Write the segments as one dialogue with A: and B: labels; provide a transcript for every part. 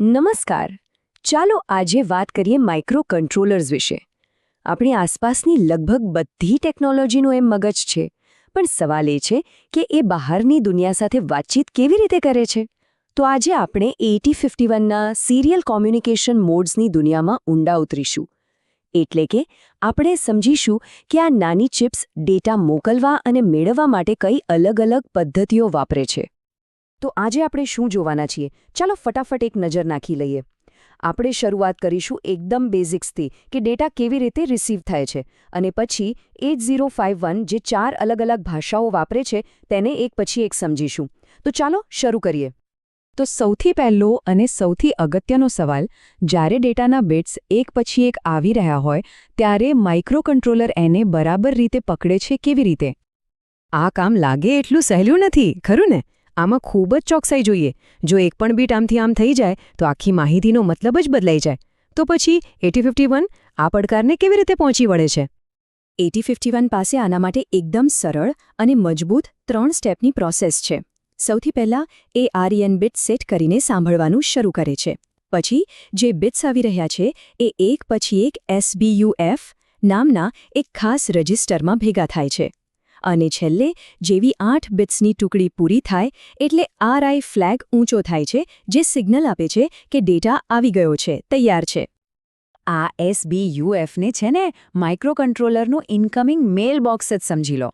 A: નમસ્કાર. ચાલો આજે વાત કરીએ માઇક્રો કંટ્રોલર્સ વિશે. આપણી આસપાસની લગભગ બધી ટેકનોલોજીનું એમ મગજ છે, પણ સવાલ એ છે કે એ બહારની દુનિયા સાથે વાતચીત કેવી રીતે કરે છે. તો આજે આપણે 8051ના સિરિયલ કોમ્યુનિકેશન મોડ્સની દુનિયામાં ઊંડા ઉતરીશું. એટલે કે આપણે સમજીશું કે આ નાની ચિપ્સ ડેટા મોકલવા અને મેળવવા માટે કઈ અલગ-અલગ પદ્ધતિઓ વાપરે છે. તો આજે આપણે શું જોવાના છીએ? ચાલો ફટાફટ એક નજર નાખી લઈએ. આપણે શરૂઆત કરીશું એકદમ બેઝિક્સથી કે ડેટા કેવી રીતે રિસીવ થાય છે, અને પછી 8051 જે 4 અલગ-અલગ ભાષાઓ વાપરે છે તેને એક પછી એક સમજીશું. તો ચાલો શરૂ કરીએ. તો સૌથી પહેલો અને સૌથી અગત્યનો સવાલ, જ્યારે ડેટાના બિટ્સ એક પછી એક આવી રહ્યા હોય ત્યારે માઇક્રોકન્ટ્રોલર એને બરાબર રીતે પકડે છે કેવી રીતે? આ કામ લાગે એટલું સહેલું નથી, ખરું ને? આમાં ખૂબ જ ચોકસાઈ જોઈએ. જો એક પણ બીટ આમથી આમ થઈ જાય તો આખી માહિતીનો મતલબ જ બદલાઈ જાય. તો પછી 8051 આ પડકારને કેવી રીતે પહોંચી વળે છે? 8051 પાસે આના માટે એકદમ સરળ અને મજબૂત 3 સ્ટેપની પ્રોસેસ છે. સૌથી પહેલાં એ REN બીટ સેટ કરીને સાંભળવાનું શરૂ કરે છે. પછી જે બિટ્સ આવી રહ્યા છે એ એક પછી એક SBUF નામના એક ખાસ રજિસ્ટરમાં ભેગા થાય છે. અને છેલ્લે જેવી 8 બિટ્સની ટુકડી પૂરી થાય એટલે RI ફ્લેગ ઊંચો થાય છે, જે સિગ્નલ આપે છે કે ડેટા આવી ગયો છે, તૈયાર છે. આ SBUFને છે ને માઇક્રોકન્ટ્રોલરનું ઇનકમિંગ મેલ બોક્સ જ સમજી લો.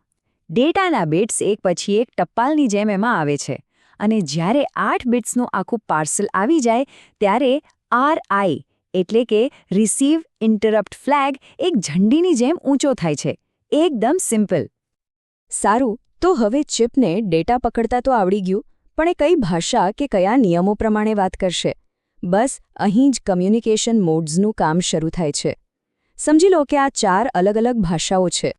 A: ડેટાના બિટ્સ એક પછી એક ટપાલની જેમ એમાં આવે છે, અને જ્યારે 8 બિટ્સનું આખું પાર્સલ આવી જાય ત્યારે RI એટલે કે રિસીવ ઇન્ટરપ્ટ ફ્લેગ એક ઝંડીની જેમ ઊંચો થાય છે. એકદમ સિમ્પલ. સારું, તો હવે ચિપને ડેટા પકડતા તો આવડી ગયું, પણ એ કઈ ભાષા કે કયા નિયમો પ્રમાણે વાત કરશે? બસ અહીં જ કમ્યુનિકેશન મોડ્સનું કામ શરૂ થાય છે. સમજી લો કે આ 4 અલગ-અલગ ભાષાઓ છે.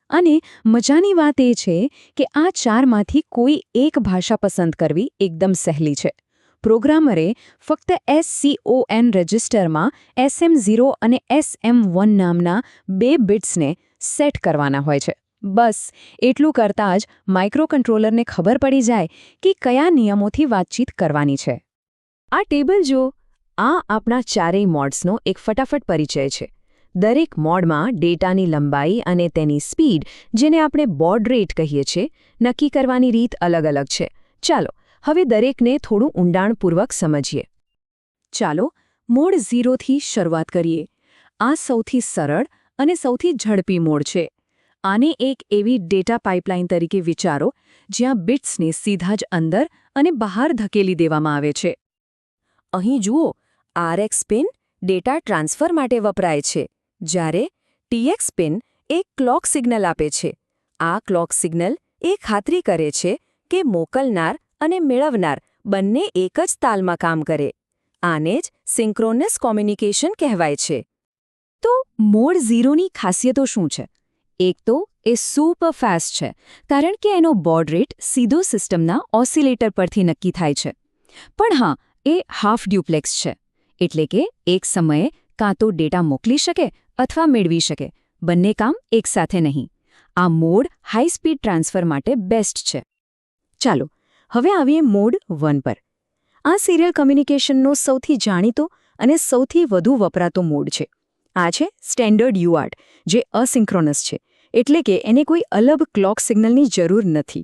A: અને મજાની વાત એ છે કે આ 4માંથી કોઈ એક ભાષા પસંદ કરવી એકદમ સહેલી છે. પ્રોગ્રામરે ફક્ત SCON રજિસ્ટરમાં SM0 અને SM1 નામના 2 બિટ્સને સેટ કરવાના હોય છે. બસ એટલું કરતાં જ માઇક્રોકન્ટ્રોલરને ખબર પડી જાય કે કયા નિયમોથી વાતચીત કરવાની છે. આ ટેબલ જો, આ આપણા ચારેય મોડ્સનો એક ફટાફટ પરિચય છે. દરેક મોડમાં ડેટાની લંબાઈ અને તેની સ્પીડ, જેને આપણે બોડ રેટ કહીએ છીએ, નક્કી કરવાની રીત અલગ-અલગ છે. ચાલો હવે દરેકને થોડું ઊંડાણપૂર્વક સમજીએ. ચાલો મોડ 0થી શરૂઆત કરીએ. આ સૌથી સરળ અને સૌથી ઝડપી મોડ છે. આને એક એવી ડેટા પાઇપલાઇન તરીકે વિચારો જ્યાં બિટ્સને સીધા જ અંદર અને બહાર ધકેલી દેવામાં આવે છે. અહીં જુઓ, RX પિન ડેટા ટ્રાન્સફર માટે વપરાય છે, જ્યારે TX પિન એક ક્લોક સિગ્નલ આપે છે. આ ક્લોક સિગ્નલ એ ખાતરી કરે છે કે મોકલનાર અને મેળવનાર બંને એક જ તાલમાં કામ કરે. આને જ સિન્ક્રોનસ કોમ્યુનિકેશન કહેવાય છે. તો મોડ 0ની ખાસિયતો શું છે? એક તો એ સુપર ફાસ્ટ છે, કારણ કે એનો બોડ રેટ સીધો સિસ્ટમના ઓસિલેટર પરથી નક્કી થાય છે. પણ હા, એ હાફ ડ્યુપ્લેક્સ છે, એટલે કે એક સમયે કાં તો ડેટા મોકલી શકે અથવા મેળવી શકે, બંને કામ એકસાથે નહીં. આ મોડ હાઈ સ્પીડ ટ્રાન્સફર માટે બેસ્ટ છે. ચાલો હવે આવીએ મોડ 1 પર. આ સિરિયલ કમ્યુનિકેશનનો સૌથી જાણીતો અને સૌથી વધુ વપરાતો મોડ છે. આ છે સ્ટેન્ડર્ડ UART, જે અસિન્ક્રોનસ છે, એટલે કે એને કોઈ અલગ ક્લોક સિગ્નલની જરૂર નથી.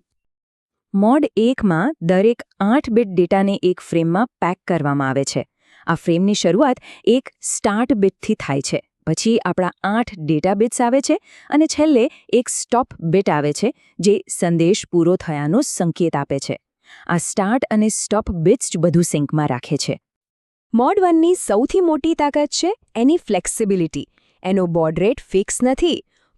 A: મોડ 1માં દરેક 8 બીટ ડેટાને એક ફ્રેમમાં પેક કરવામાં આવે છે. આ ફ્રેમની શરૂઆત એક સ્ટાર્ટ બીટથી થાય છે, પછી આપણા 8 ડેટા બિટ્સ આવે છે, અને છેલ્લે એક સ્ટોપ બીટ આવે છે, જે સંદેશ પૂરો થયાનો સંકેત આપે છે. આ સ્ટાર્ટ અને સ્ટોપ બિટ્સ જ બધું સિંકમાં રાખે છે. મોડ 1ની સૌથી મોટી તાકાત છે એની ફ્લેક્સિબિલિટી. એનો બોડ રેટ ફિક્સ નથી.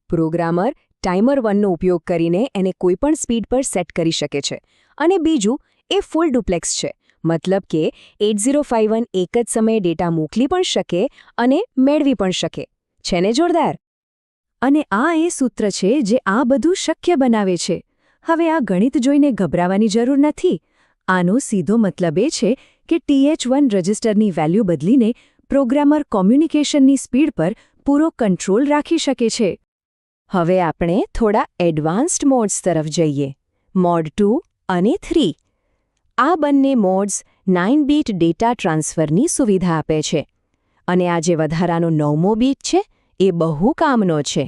A: પ્રોગ્રામર ટાઈમર 1નો ઉપયોગ કરીને એને કોઈપણ સ્પીડ પર સેટ કરી શકે છે. અને બીજું, એ ફૂલ ડુપ્લેક્સ છે, મતલબ કે 8051 એક જ સમયે ડેટા મોકલી પણ શકે અને મેળવી પણ શકે. છે ને જોરદાર? અને આ એ સૂત્ર છે જે આ બધું શક્ય બનાવે છે. હવે આ ગણિત જોઈને ગભરાવાની જરૂર નથી. આનો સીધો મતલબ એ છે કે TH1 રજિસ્ટરની વેલ્યુ બદલીને પ્રોગ્રામર કોમ્યુનિકેશનની સ્પીડ પર પૂરો કંટ્રોલ રાખી શકે છે. હવે આપણે થોડા એડવાન્સ્ડ મોડ્સ તરફ જઈએ. મોડ 2 અને 3. આ બંને મોડ્સ 9 બીટ ડેટા ટ્રાન્સફરની સુવિધા આપે છે. અને આ જે વધારાનો 9મો બીટ છે એ બહુ કામનો છે.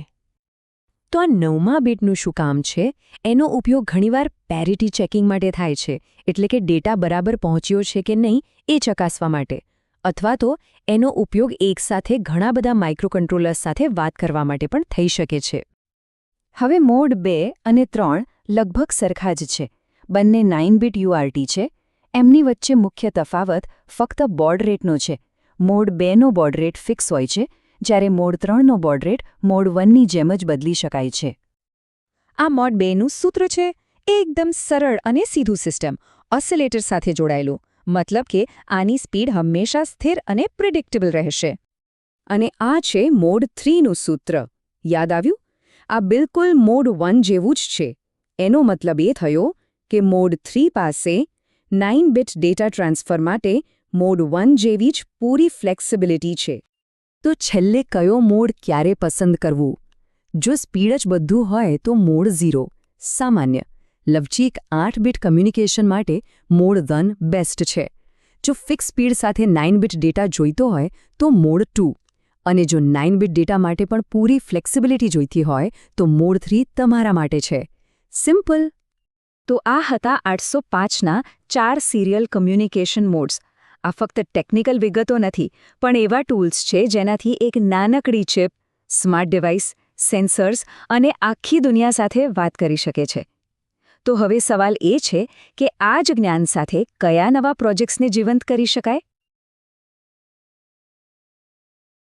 A: તો આ 9મા બીટનું શું કામ છે? એનો ઉપયોગ ઘણીવાર પેરિટી ચેકિંગ માટે થાય છે, એટલે કે ડેટા બરાબર પહોંચ્યો છે કે નહીં એ ચકાસવા માટે, અથવા તો એનો ઉપયોગ એકસાથે ઘણા બધા માઇક્રોકન્ટ્રોલર્સ સાથે વાત કરવા માટે પણ થઈ શકે છે. હવે મોડ 2 અને 3 લગભગ સરખા જ છે. બંને 9 બીટ યુઆરટી છે. એમની વચ્ચે મુખ્ય તફાવત ફક્ત બોર્ડ રેટનો છે. મોડ 2નો બોર્ડ રેટ ફિક્સ હોય છે, જ્યારે મોડ 3નો બોર્ડ રેટ મોડ 1ની જેમ જ બદલી શકાય છે. આ મોડ 2નું સૂત્ર છે એ એકદમ સરળ અને સીધું સિસ્ટમ, ઓસિલેટર સાથે જોડાયેલું. મતલબ કે આની સ્પીડ હંમેશા સ્થિર અને પ્રિડિક્ટેબલ રહેશે. અને આ છે મોડ 3નું સૂત્ર. યાદ આવ્યું? આ બિલકુલ મોડ 1 જેવું જ છે. એનો મતલબ એ થયો કે મોડ 3 પાસે 9 બીટ ડેટા ટ્રાન્સફર માટે મોડ 1 જેવી જ પૂરી ફ્લેક્સિબિલિટી છે. તો છેલ્લે કયો મોડ ક્યારે પસંદ કરવું? જો સ્પીડ જ બધું હોય તો મોડ 0 સામાન્ય. લવચીક 8 બીટ કમ્યુનિકેશન માટે મોડ 1 બેસ્ટ છે. જો ફિક્સ સ્પીડ સાથે 9 બીટ ડેટા જોઈતો હોય તો મોડ 2. અને જો 9 બીટ ડેટા માટે પણ પૂરી ફ્લેક્સિબિલિટી જોઈતી હોય તો મોડ 3 તમારા માટે છે. સિમ્પલ. તો આ હતા 805ના 4 સિરિયલ કમ્યુનિકેશન મોડ્સ. આ ફક્ત ટેકનિકલ વિગતો નથી, પણ એવા ટૂલ્સ છે જેનાથી એક નાનકડી ચિપ, સ્માર્ટ ડિવાઇસ, સેન્સર્સ અને આખી દુનિયા સાથે વાત કરી શકે છે. તો હવે સવાલ એ છે કે આ જ જ્ઞાન સાથે કયા નવા પ્રોજેક્ટ્સને જીવંત કરી શકાય?